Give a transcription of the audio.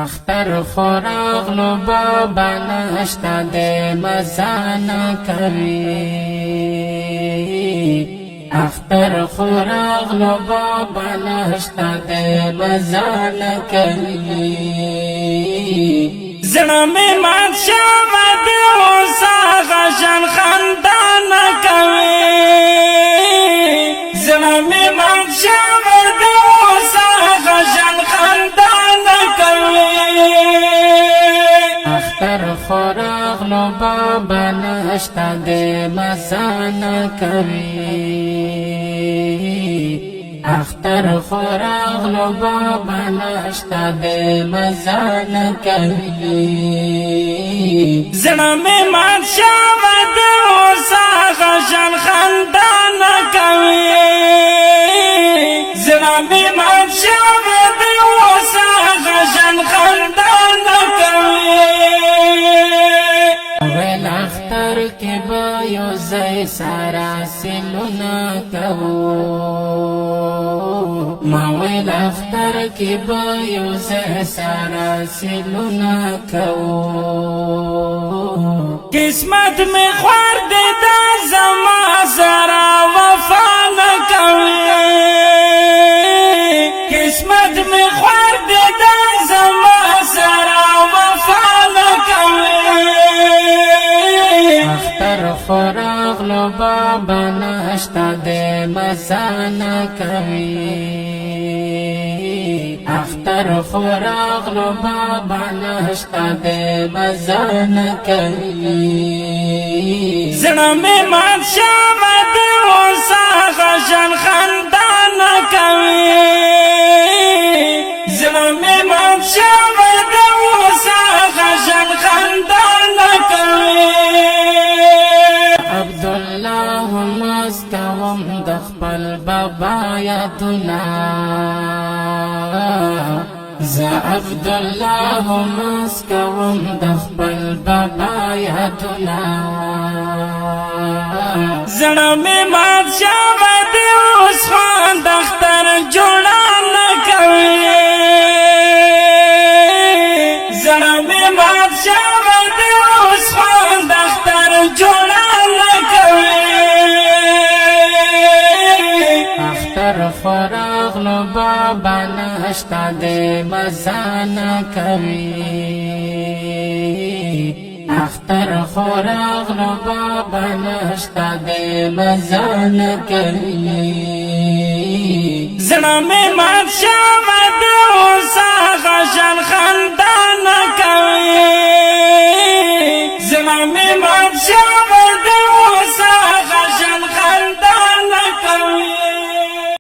اختر خوراغ لو بابا نشتا دے مزانا کوي اختر خوراغ لو بابا نشتا دے مزانا کوي زړه مې مات شوه د اوسه غشن خندان کوي زړه مې مات شوه د اوسه غشن خندان کوي اختر خوراغ لو بابا نشتا دے مزانا کوي اختر خوراغ لو بابا نشتا دے مزانا کوي زړه مې مات شوه د اوسه غشن خندان کوي زړه مې مات شوه د اوسه غشن خندان کوي ویل اختر کې به یو ځای سارا سلونا کوو ما ویل اختر کې به یو ځای سارا سلونا کوو قسمت میں خوار دے دا زما سرا وفا نہ کوي قسمت میں خوار دے دا زما سرا وفا نہ کوي اختر خوراغ لو بابا نشتا دے مزانا کوي اختر خوراغ لو بابا نشتا دے مزانا کوي زړه مې مات شوه د اوسه غشن خندان کوي زړه مې مات شوه د اوسه غشن خندان کوي عبدالله مسکوم د خپل بابا یادونه زه عبدالله مسکوم د خپل بابا یادونه زړه مې مات شوه د اوس خوان د اختر جوړه نه کوي زړه مې مات شوه د اوس خوان د اختر جوړه نه کوي اختر خوراغ لو بابا نشتا دے مزانا کوي اختر خوراغ لو بابا نشتا دے مزانا کوي زړه مې مات شوه د اوسه غشن خندان کوي زړه مې مات شوه د اوسه